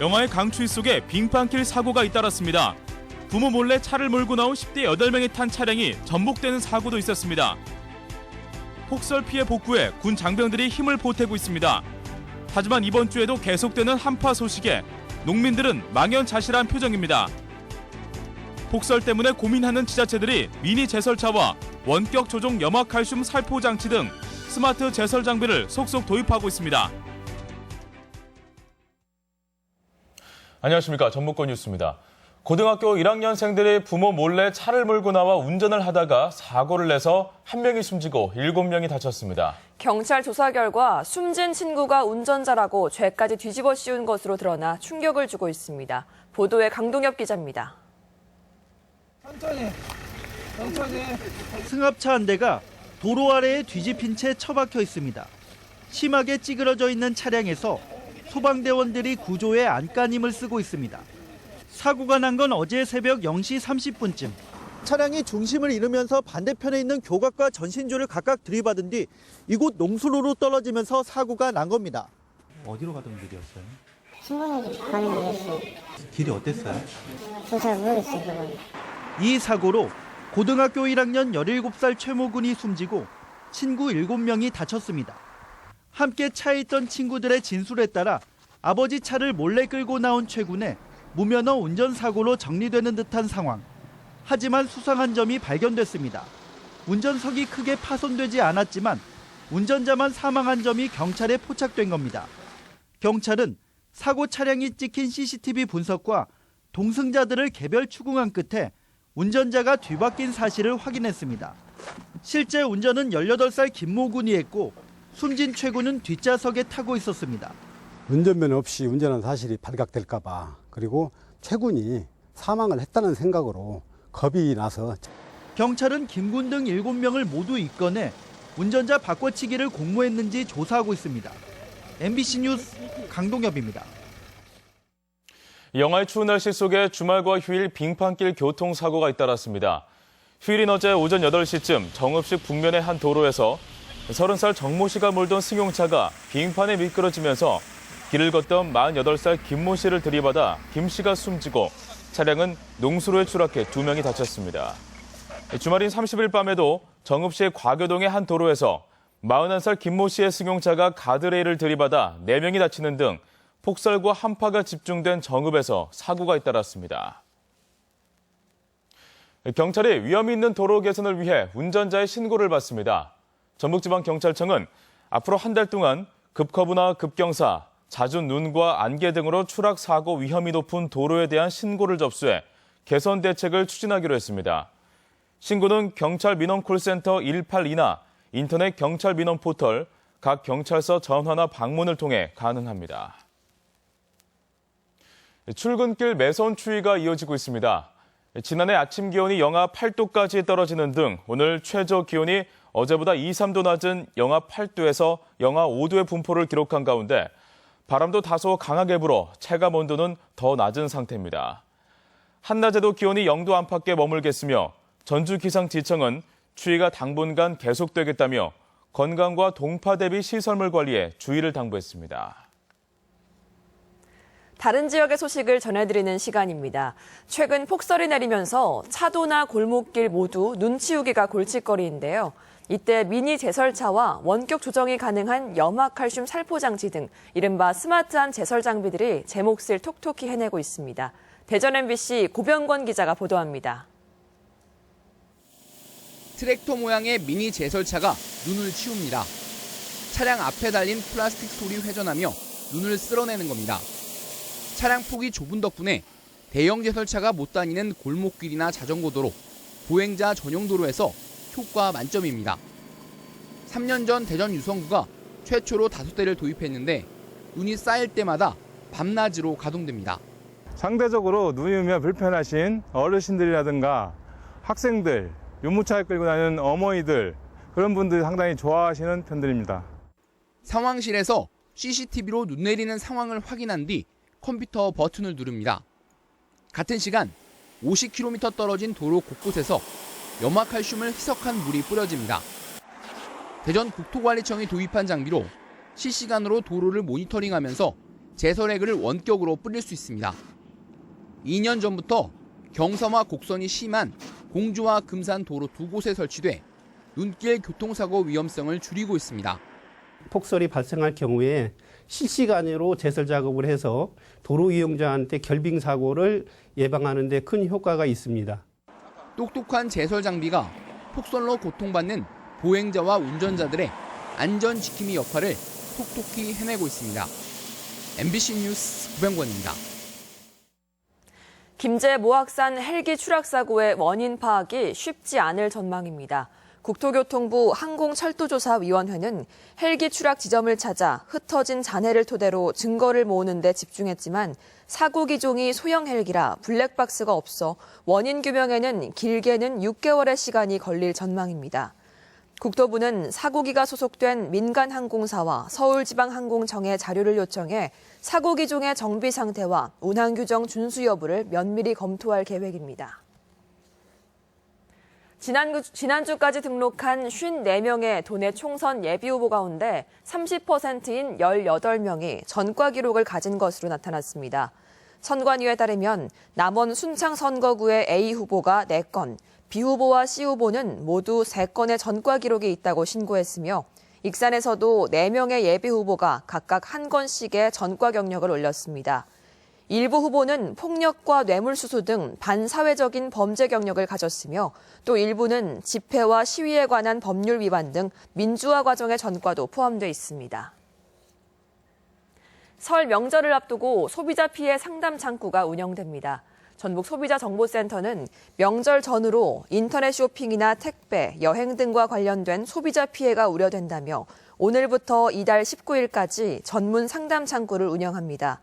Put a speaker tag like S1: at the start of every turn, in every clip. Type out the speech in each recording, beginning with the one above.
S1: 영화의 강추위 속에 빙판길 사고가 잇따랐습니다. 부모 몰래 차를 몰고 나온 10대 8명이 탄 차량이 전복되는 사고도 있었습니다. 폭설 피해 복구에 군 장병들이 힘을 보태고 있습니다. 하지만 이번 주에도 계속되는 한파 소식에 농민들은 망연자실한 표정입니다. 폭설 때문에 고민하는 지자체들이 미니 제설차와 원격 조종 염화칼슘 살포 장치 등 스마트 제설 장비를 속속 도입하고 있습니다.
S2: 안녕하십니까. 전북권 뉴스입니다. 고등학교 1학년생들이 부모 몰래 차를 몰고 나와 운전을 하다가 사고를 내서 1명이 숨지고 7명이 다쳤습니다.
S3: 경찰 조사 결과 숨진 친구가 운전자라고 죄까지 뒤집어 씌운 것으로 드러나 충격을 주고 있습니다. 보도에 강동엽 기자입니다.
S4: 천천히. 승합차 한 대가 도로 아래에 뒤집힌 채 처박혀 있습니다. 심하게 찌그러져 있는 차량에서 소방대원들이 구조에 안간힘을 쓰고 있습니다. 사고가 난 건 어제 새벽 0시 30분쯤. 차량이 중심을 잃으면서 반대편에 있는 교각과 전신주를 각각 들이받은 뒤 이곳 농수로로 떨어지면서 사고가 난 겁니다.
S5: 어디로 가던 길이었어요?
S6: 친구네 집 가는 길이었어요.
S5: 길이 어땠어요?
S6: 저 잘 모르겠어요, 그건.
S4: 이 사고로 고등학교 1학년 17살 최모군이 숨지고 친구 7명이 다쳤습니다. 함께 차에 있던 친구들의 진술에 따라 아버지 차를 몰래 끌고 나온 최군의 무면허 운전사고로 정리되는 듯한 상황. 하지만 수상한 점이 발견됐습니다. 운전석이 크게 파손되지 않았지만 운전자만 사망한 점이 경찰에 포착된 겁니다. 경찰은 사고 차량이 찍힌 CCTV 분석과 동승자들을 개별 추궁한 끝에 운전자가 뒤바뀐 사실을 확인했습니다. 실제 운전은 18살 김모군이 했고 숨진 최군은 뒷좌석에 타고 있었습니다.
S7: 운전면허 없이 운전한 사실이 발각될까 봐, 그리고 최군이 사망을 했다는 생각으로 겁이 나서.
S4: 경찰은 김군 등 7명을 모두 입건해 운전자 바꿔치기를 공모했는지 조사하고 있습니다. MBC 뉴스 강동엽입니다.
S2: 영하의 추운 날씨 속에 주말과 휴일 빙판길 교통사고가 잇따랐습니다. 휴일인 어제 오전 8시쯤 정읍식 북면의 한 도로에서 30살 정모 씨가 몰던 승용차가 빙판에 미끄러지면서 길을 걷던 48살 김모 씨를 들이받아 김 씨가 숨지고 차량은 농수로에 추락해 2명이 다쳤습니다. 주말인 30일 밤에도 정읍시 과교동의 한 도로에서 41살 김모 씨의 승용차가 가드레일을 들이받아 4명이 다치는 등 폭설과 한파가 집중된 정읍에서 사고가 잇따랐습니다. 경찰이 위험 있는 도로 개선을 위해 운전자의 신고를 받습니다. 전북지방경찰청은 앞으로 한 달 동안 급커브나 급경사, 잦은 눈과 안개 등으로 추락 사고 위험이 높은 도로에 대한 신고를 접수해 개선 대책을 추진하기로 했습니다. 신고는 경찰 민원 콜센터 182나 인터넷 경찰 민원 포털, 각 경찰서 전화나 방문을 통해 가능합니다. 출근길 매서운 추위가 이어지고 있습니다. 지난해 아침 기온이 영하 8도까지 떨어지는 등 오늘 최저 기온이 어제보다 2, 3도 낮은 영하 8도에서 영하 5도의 분포를 기록한 가운데 바람도 다소 강하게 불어 체감 온도는 더 낮은 상태입니다. 한낮에도 기온이 0도 안팎에 머물겠으며 전주기상지청은 추위가 당분간 계속되겠다며 건강과 동파 대비 시설물 관리에 주의를 당부했습니다.
S3: 다른 지역의 소식을 전해드리는 시간입니다. 최근 폭설이 내리면서 차도나 골목길 모두 눈 치우기가 골칫거리인데요. 이때 미니 제설차와 원격 조정이 가능한 염화칼슘 살포 장치 등 이른바 스마트한 제설 장비들이 제 몫을 톡톡히 해내고 있습니다. 대전 MBC 고병권 기자가 보도합니다.
S8: 트랙터 모양의 미니 제설차가 눈을 치웁니다. 차량 앞에 달린 플라스틱 솔이 회전하며 눈을 쓸어내는 겁니다. 차량 폭이 좁은 덕분에 대형 제설차가 못 다니는 골목길이나 자전거도로, 보행자 전용 도로에서 효과 만점입니다. 3년 전 대전 유성구가 최초로 5대를 도입했는데 눈이 쌓일 때마다 밤낮으로 가동됩니다.
S9: 상대적으로 눈이 오면 불편하신 어르신들이라든가 학생들, 유모차에 끌고 다니는 어머니들, 그런 분들이 상당히 좋아하시는 편들입니다.
S8: 상황실에서 CCTV로 눈 내리는 상황을 확인한 뒤 컴퓨터 버튼을 누릅니다. 같은 시간 50km 떨어진 도로 곳곳에서 염화칼슘을 희석한 물이 뿌려집니다. 대전 국토관리청이 도입한 장비로 실시간으로 도로를 모니터링하면서 제설액을 원격으로 뿌릴 수 있습니다. 2년 전부터 경사와 곡선이 심한 공주와 금산 도로 두 곳에 설치돼 눈길 교통사고 위험성을 줄이고 있습니다.
S10: 폭설이 발생할 경우에 실시간으로 제설 작업을 해서 도로 이용자한테 결빙 사고를 예방하는 데 큰 효과가 있습니다.
S8: 똑똑한 제설 장비가 폭설로 고통받는 보행자와 운전자들의 안전 지킴이 역할을 톡톡히 해내고 있습니다. MBC 뉴스 구병권입니다.
S3: 김제 모악산 헬기 추락 사고의 원인 파악이 쉽지 않을 전망입니다. 국토교통부 항공철도조사위원회는 헬기 추락 지점을 찾아 흩어진 잔해를 토대로 증거를 모으는 데 집중했지만 사고 기종이 소형 헬기라 블랙박스가 없어 원인 규명에는 길게는 6개월의 시간이 걸릴 전망입니다. 국토부는 사고기가 소속된 민간항공사와 서울지방항공청에 자료를 요청해 사고 기종의 정비 상태와 운항 규정 준수 여부를 면밀히 검토할 계획입니다. 지난주까지 등록한 54명의 도내 총선 예비후보 가운데 30%인 18명이 전과 기록을 가진 것으로 나타났습니다. 선관위에 따르면 남원 순창 선거구의 A 후보가 4건, B 후보와 C 후보는 모두 3건의 전과 기록이 있다고 신고했으며 익산에서도 4명의 예비 후보가 각각 1건씩의 전과 경력을 올렸습니다. 일부 후보는 폭력과 뇌물수수 등 반사회적인 범죄 경력을 가졌으며 또 일부는 집회와 시위에 관한 법률 위반 등 민주화 과정의 전과도 포함돼 있습니다. 설 명절을 앞두고 소비자 피해 상담 창구가 운영됩니다. 전북 소비자정보센터는 명절 전후로 인터넷 쇼핑이나 택배, 여행 등과 관련된 소비자 피해가 우려된다며 오늘부터 이달 19일까지 전문 상담 창구를 운영합니다.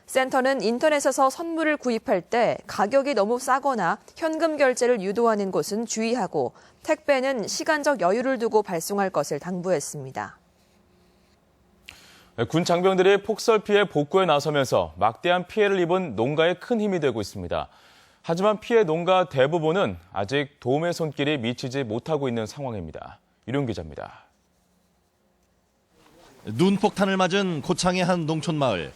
S3: 센터는 인터넷에서 선물을 구입할 때 가격이 너무 싸거나 현금 결제를 유도하는 곳은 주의하고 택배는 시간적 여유를 두고 발송할 것을 당부했습니다.
S2: 군 장병들이 폭설 피해 복구에 나서면서 막대한 피해를 입은 농가에 큰 힘이 되고 있습니다. 하지만 피해 농가 대부분은 아직 도움의 손길이 미치지 못하고 있는 상황입니다. 유룡 기자입니다.
S11: 눈폭탄을 맞은 고창의 한 농촌 마을.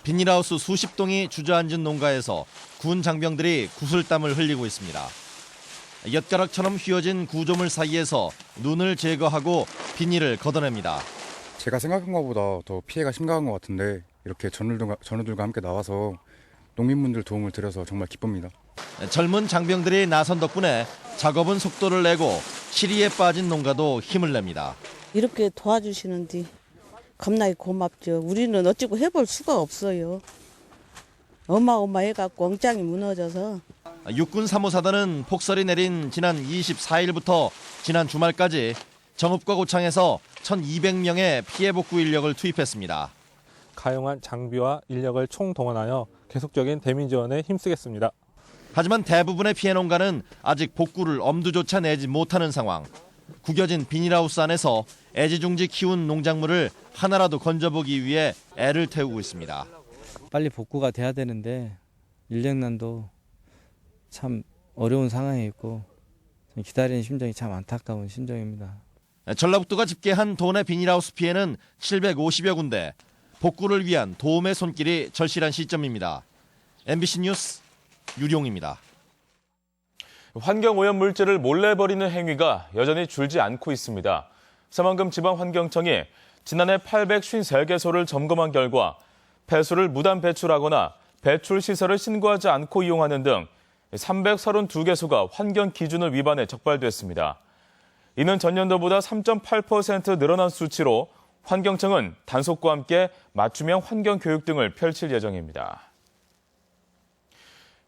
S11: 비닐하우스 수십 동이 주저앉은 농가에서 군 장병들이 구슬땀을 흘리고 있습니다. 엿가락처럼 휘어진 구조물 사이에서 눈을 제거하고 비닐을 걷어냅니다.
S12: 제가 생각한 것보다 더 피해가 심각한 것 같은데 이렇게 전우들과 함께 나와서 농민분들 도움을 드려서 정말 기쁩니다.
S11: 젊은 장병들이 나선 덕분에 작업은 속도를 내고 시리에 빠진 농가도 힘을 냅니다.
S13: 이렇게 도와주시는데 겁나게 고맙죠. 우리는 어찌고 해볼 수가 없어요. 어마어마해갖고 엉짱이 무너져서.
S11: 육군 3호 사단은 폭설이 내린 지난 24일부터 지난 주말까지 정읍과 고창에서 1,200명의 피해 복구 인력을 투입했습니다.
S9: 가용한 장비와 인력을 총동원하여 계속적인 대민 지원에 힘쓰겠습니다.
S11: 하지만 대부분의 피해 농가는 아직 복구를 엄두조차 내지 못하는 상황. 구겨진 비닐하우스 안에서 애지중지 키운 농작물을 하나라도 건져보기 위해 애를 태우고 있습니다.
S14: 빨리 복구가 돼야 되는데 인력난도 참 어려운 상황에 있고 기다리는 심정이 참 안타까운 심정입니다.
S11: 전라북도가 집계한 도내 비닐하우스 피해는 750여 군데. 복구를 위한 도움의 손길이 절실한 시점입니다. MBC 뉴스 유룡입니다.
S2: 환경오염물질을 몰래 버리는 행위가 여전히 줄지 않고 있습니다. 서만금 지방환경청이 지난해 853개소를 점검한 결과 폐수를 무단 배출하거나 배출 시설을 신고하지 않고 이용하는 등 332개소가 환경 기준을 위반해 적발됐습니다. 이는 전년도보다 3.8% 늘어난 수치로 환경청은 단속과 함께 맞춤형 환경교육 등을 펼칠 예정입니다.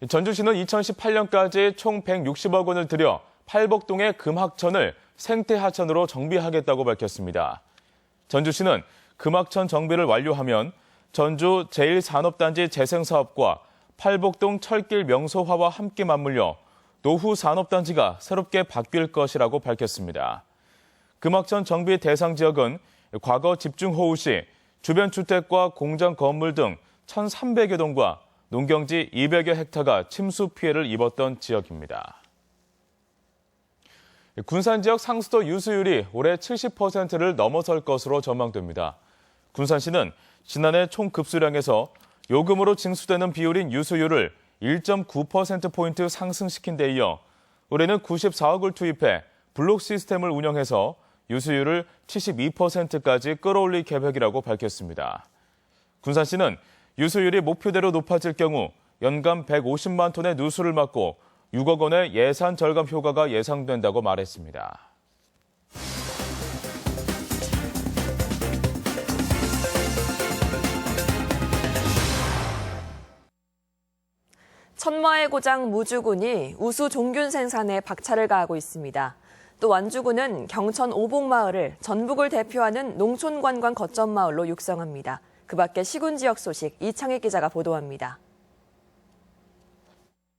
S2: 전주시는 2018년까지 총 160억 원을 들여 팔복동의 금하천을 생태하천으로 정비하겠다고 밝혔습니다. 전주시는 금하천 정비를 완료하면 전주 제1산업단지 재생사업과 팔복동 철길 명소화와 함께 맞물려 노후 산업단지가 새롭게 바뀔 것이라고 밝혔습니다. 금하천 정비 대상 지역은 과거 집중호우 시 주변 주택과 공장 건물 등 1,300여 동과 농경지 200여 헥타가 침수 피해를 입었던 지역입니다. 군산 지역 상수도 유수율이 올해 70%를 넘어설 것으로 전망됩니다. 군산시는 지난해 총 급수량에서 요금으로 징수되는 비율인 유수율을 1.9%포인트 상승시킨 데 이어 올해는 94억을 투입해 블록 시스템을 운영해서 유수율을 72%까지 끌어올릴 계획이라고 밝혔습니다. 군산시는 유수율이 목표대로 높아질 경우 연간 150만 톤의 누수를 막고 6억 원의 예산 절감 효과가 예상된다고 말했습니다.
S3: 천마의 고장 무주군이 우수 종균 생산에 박차를 가하고 있습니다. 또 완주군은 경천 오봉마을을 전북을 대표하는 농촌관광 거점마을로 육성합니다. 그 밖에 시군 지역 소식 이창익 기자가 보도합니다.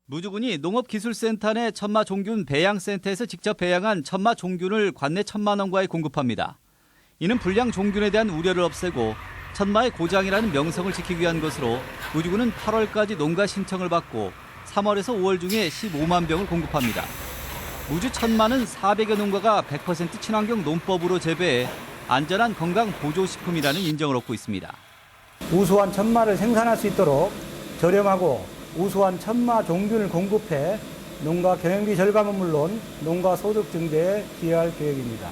S4: 무주군이 농업기술센터 내 천마 종균 배양센터에서 직접 배양한 천마 종균을 관내 천마농가에 공급합니다. 이는 불량 종균에 대한 우려를 없애고 천마의 고장이라는 명성을 지키기 위한 것으로 무주군은 8월까지 농가 신청을 받고 3월에서 5월 중에 15만 병을 공급합니다. 무주 천마는 400여 농가가 100% 친환경 농법으로 재배해 안전한 건강 보조식품이라는 인정을 얻고 있습니다.
S15: 우수한 천마를 생산할 수 있도록 저렴하고 우수한 천마 종균을 공급해 농가 경영비 절감은 물론 농가 소득 증대에 기여할 계획입니다.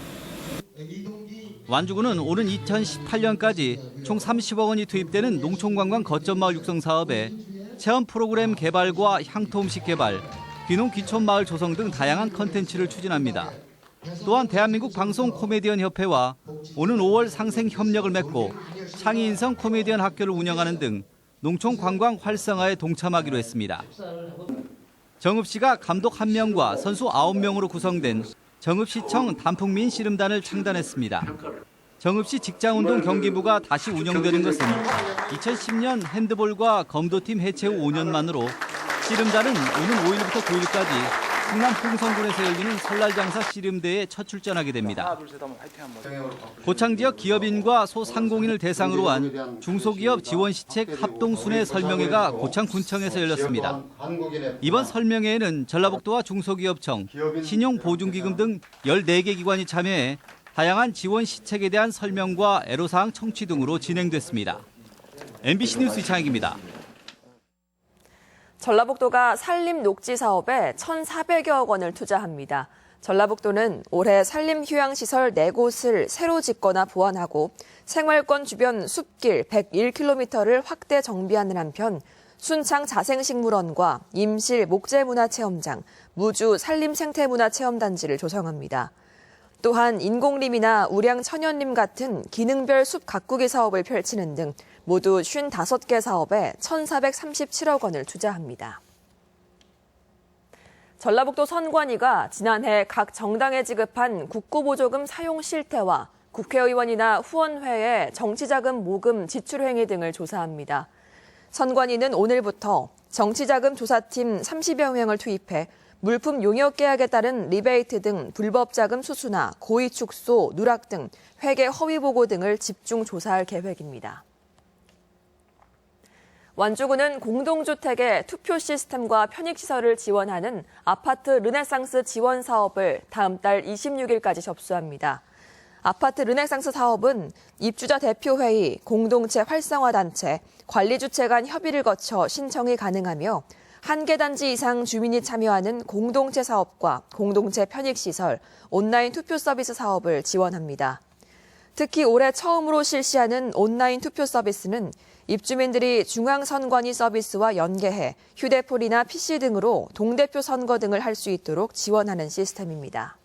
S4: 완주군은 오는 2018년까지 총 30억 원이 투입되는 농촌관광 거점마을 육성 사업에 체험 프로그램 개발과 향토 음식 개발, 귀농 귀촌마을 조성 등 다양한 컨텐츠를 추진합니다. 또한 대한민국 방송 코미디언 협회와 오는 5월 상생 협력을 맺고 창의 인성 코미디언 학교를 운영하는 등 농촌 관광 활성화에 동참하기로 했습니다. 정읍시가 감독 1명과 선수 9명으로 구성된 정읍시청 단풍민 씨름단을 창단했습니다. 정읍시 직장운동 경기부가 다시 운영되는 것은 2010년 핸드볼과 검도팀 해체 후 5년 만으로 씨름단은 오는 5일부터 9일까지 충남 풍성군에서 열리는 설날장사 씨름대에 첫 출전하게 됩니다. 고창 지역 기업인과 소상공인을 대상으로 한 중소기업 지원시책 합동순회 설명회가 고창군청에서 열렸습니다. 이번 설명회에는 전라북도와 중소기업청, 신용보증기금 등 14개 기관이 참여해 다양한 지원시책에 대한 설명과 애로사항 청취 등으로 진행됐습니다. MBC 뉴스 이창익입니다.
S3: 전라북도가 산림 녹지 사업에 1,400여 원을 투자합니다. 전라북도는 올해 산림 휴양시설 4곳을 새로 짓거나 보완하고 생활권 주변 숲길 101km를 확대 정비하는 한편 순창 자생식물원과 임실 목재문화체험장, 무주 산림생태문화체험단지를 조성합니다. 또한 인공림이나 우량 천연림 같은 기능별 숲 가꾸기 사업을 펼치는 등 모두 55개 사업에 1,437억 원을 투자합니다. 전라북도 선관위가 지난해 각 정당에 지급한 국고보조금 사용 실태와 국회의원이나 후원회의 정치자금 모금 지출 행위 등을 조사합니다. 선관위는 오늘부터 정치자금 조사팀 30여 명을 투입해 물품 용역 계약에 따른 리베이트 등 불법 자금 수수나 고의 축소, 누락 등 회계 허위 보고 등을 집중 조사할 계획입니다. 완주군은 공동주택의 투표 시스템과 편익시설을 지원하는 아파트 르네상스 지원 사업을 다음 달 26일까지 접수합니다. 아파트 르네상스 사업은 입주자 대표회의, 공동체 활성화단체, 관리주체 간 협의를 거쳐 신청이 가능하며 한 개 단지 이상 주민이 참여하는 공동체 사업과 공동체 편익시설, 온라인 투표 서비스 사업을 지원합니다. 특히 올해 처음으로 실시하는 온라인 투표 서비스는 입주민들이 중앙선관위 서비스와 연계해 휴대폰이나 PC 등으로 동대표 선거 등을 할 수 있도록 지원하는 시스템입니다.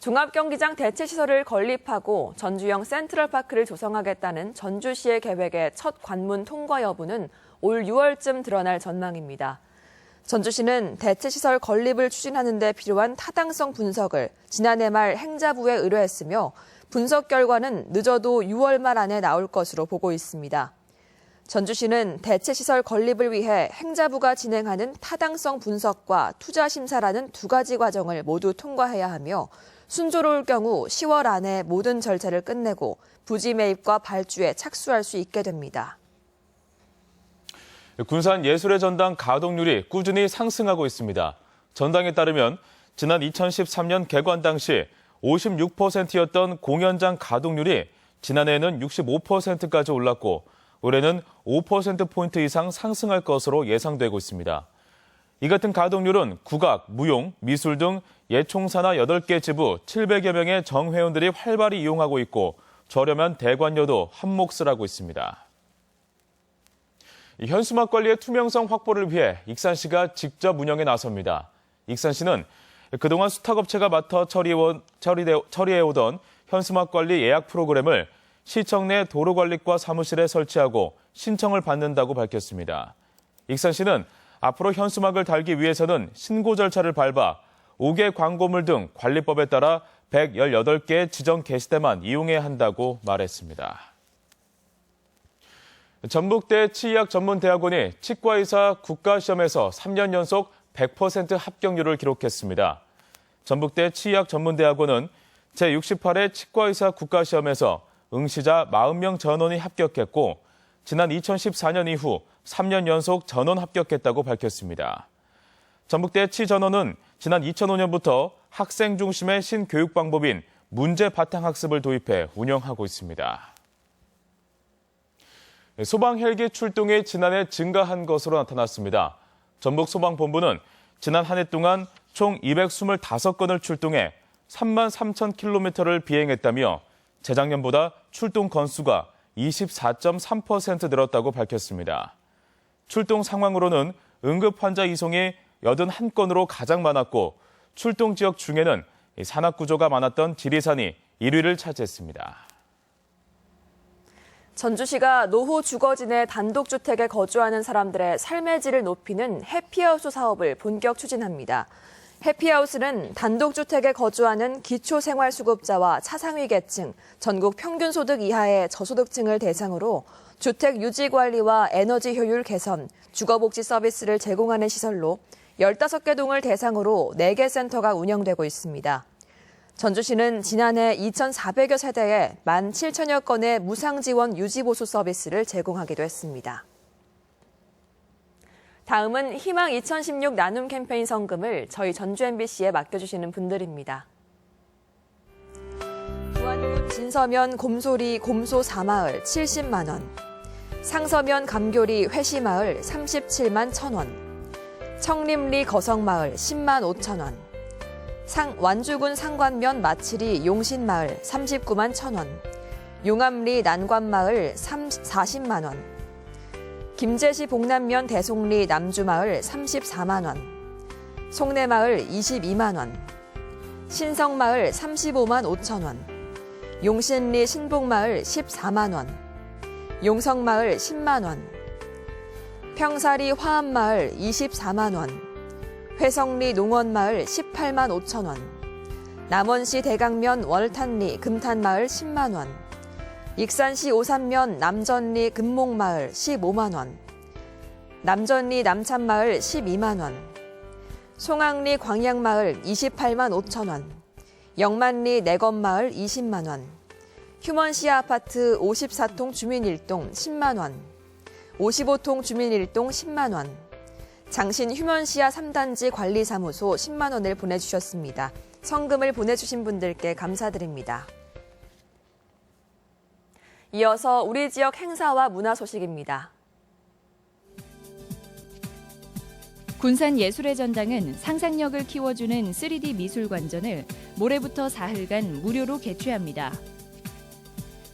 S3: 종합경기장 대체시설을 건립하고 전주형 센트럴파크를 조성하겠다는 전주시의 계획의 첫 관문 통과 여부는 올 6월쯤 드러날 전망입니다. 전주시는 대체시설 건립을 추진하는 데 필요한 타당성 분석을 지난해 말 행자부에 의뢰했으며 분석 결과는 늦어도 6월 말 안에 나올 것으로 보고 있습니다. 전주시는 대체시설 건립을 위해 행자부가 진행하는 타당성 분석과 투자 심사라는 두 가지 과정을 모두 통과해야 하며 순조로울 경우 10월 안에 모든 절차를 끝내고 부지 매입과 발주에 착수할 수 있게 됩니다.
S2: 군산 예술의 전당 가동률이 꾸준히 상승하고 있습니다. 전당에 따르면 지난 2013년 개관 당시 56%였던 공연장 가동률이 지난해에는 65%까지 올랐고 올해는 5%포인트 이상 상승할 것으로 예상되고 있습니다. 이 같은 가동률은 국악, 무용, 미술 등 예총사나 8개 지부 700여 명의 정회원들이 활발히 이용하고 있고 저렴한 대관료도 한몫을 하고 있습니다. 현수막 관리의 투명성 확보를 위해 익산시가 직접 운영에 나섭니다. 익산시는 그동안 수탁업체가 맡아 처리해오던 현수막 관리 예약 프로그램을 시청 내 도로관리과 사무실에 설치하고 신청을 받는다고 밝혔습니다. 익산시는 앞으로 현수막을 달기 위해서는 신고 절차를 밟아 5개 광고물 등 관리법에 따라 118개의 지정 게시대만 이용해야 한다고 말했습니다. 전북대 치의학전문대학원이 치과의사 국가시험에서 3년 연속 100% 합격률을 기록했습니다. 전북대 치의학전문대학원은 제68회 치과의사 국가시험에서 응시자 40명 전원이 합격했고 지난 2014년 이후 3년 연속 전원 합격했다고 밝혔습니다. 전북대 치전원은 지난 2005년부터 학생 중심의 신교육 방법인 문제 바탕 학습을 도입해 운영하고 있습니다. 소방 헬기 출동이 지난해 증가한 것으로 나타났습니다. 전북소방본부는 지난 한 해 동안 총 225건을 출동해 3만 3천 킬로미터를 비행했다며 재작년보다 출동 건수가 24.3% 늘었다고 밝혔습니다. 출동 상황으로는 응급 환자 이송이 81건으로 가장 많았고 출동 지역 중에는 산악구조가 많았던 지리산이 1위를 차지했습니다.
S3: 전주시가 노후 주거진의 단독주택에 거주하는 사람들의 삶의 질을 높이는 해피하우스 사업을 본격 추진합니다. 해피하우스는 단독주택에 거주하는 기초생활수급자와 차상위 계층, 전국 평균소득 이하의 저소득층을 대상으로 주택 유지 관리와 에너지 효율 개선, 주거복지 서비스를 제공하는 시설로 15개 동을 대상으로 4개 센터가 운영되고 있습니다. 전주시는 지난해 2,400여 세대에 17,000여 건의 무상지원 유지보수 서비스를 제공하기도 했습니다. 다음은 희망 2016 나눔 캠페인 성금을 저희 전주 MBC에 맡겨주시는 분들입니다. 부안군 진서면 곰소리 곰소 4마을 70만 원, 상서면 감교리 회시마을 37만 1,000원, 청림리 거성마을 10만 5천 원, 완주군 상관면 마치리 용신마을 39만 1,000원, 용암리 난관마을 40만 원, 김제시 복남면 대송리 남주마을 34만 원, 송내마을 22만 원, 신성마을 35만 5천 원, 용신리 신복마을 14만 원, 용성마을 10만 원, 평사리 화암마을 24만 원, 회성리 농원마을 18만 5천 원, 남원시 대강면 월탄리 금탄마을 10만 원, 익산시 오산면 남전리 금목마을 15만 원, 남전리 남찬마을 12만 원, 송악리 광양마을 28만 5천 원, 영만리 내건마을 20만 원, 휴먼시아 아파트 54통 주민 1동 10만 원, 55통 주민 1동 10만 원, 장신 휴먼시아 3단지 관리사무소 10만 원을 보내주셨습니다. 성금을 보내주신 분들께 감사드립니다. 이어서 우리 지역 행사와 문화 소식입니다.
S16: 군산예술의 전당은 상상력을 키워주는 3D 미술관전을 모레부터 사흘간 무료로 개최합니다.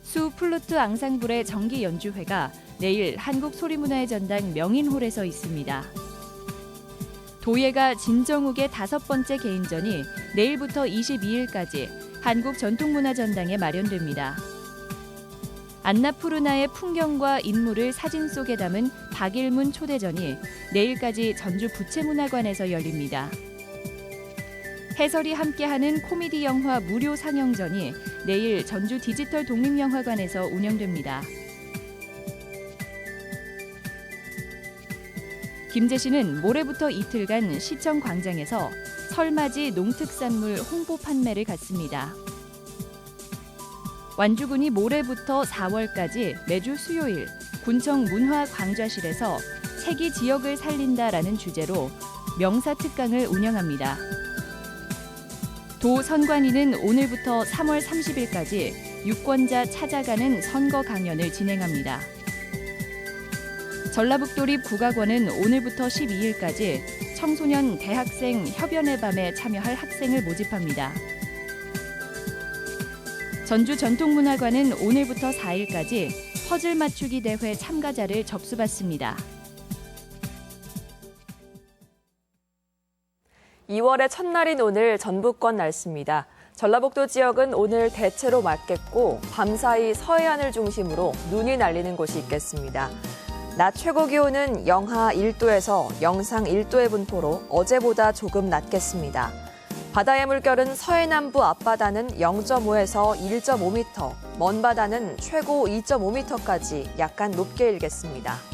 S16: 수 플루트 앙상블의 정기 연주회가 내일 한국소리문화의 전당 명인홀에서 있습니다. 도예가 진정욱의 5번째 개인전이 내일부터 22일까지 한국전통문화전당에 마련됩니다. 안나푸르나의 풍경과 인물을 사진 속에 담은 박일문 초대전이 내일까지 전주 부채문화관에서 열립니다. 해설이 함께하는 코미디 영화 무료 상영전이 내일 전주 디지털 독립영화관에서 운영됩니다. 김제시는 모레부터 이틀간 시청 광장에서 설맞이 농특산물 홍보 판매를 갖습니다. 완주군이 모레부터 4월까지 매주 수요일 군청 문화광좌실에서 세기 지역을 살린다라는 주제로 명사 특강을 운영합니다. 도 선관위는 오늘부터 3월 30일까지 유권자 찾아가는 선거 강연을 진행합니다. 전라북도립 국악원은 오늘부터 12일까지 청소년 대학생 협연의 밤에 참여할 학생을 모집합니다. 전주 전통문화관은 오늘부터 4일까지 퍼즐 맞추기 대회 참가자를 접수받습니다.
S3: 2월의 첫날인 오늘 전북권 날씨입니다. 전라북도 지역은 오늘 대체로 맑겠고 밤사이 서해안을 중심으로 눈이 날리는 곳이 있겠습니다. 낮 최고 기온은 영하 1도에서 영상 1도의 분포로 어제보다 조금 낮겠습니다. 바다의 물결은 서해남부 앞바다는 0.5에서 1.5m, 먼 바다는 최고 2.5m까지 약간 높게 일겠습니다.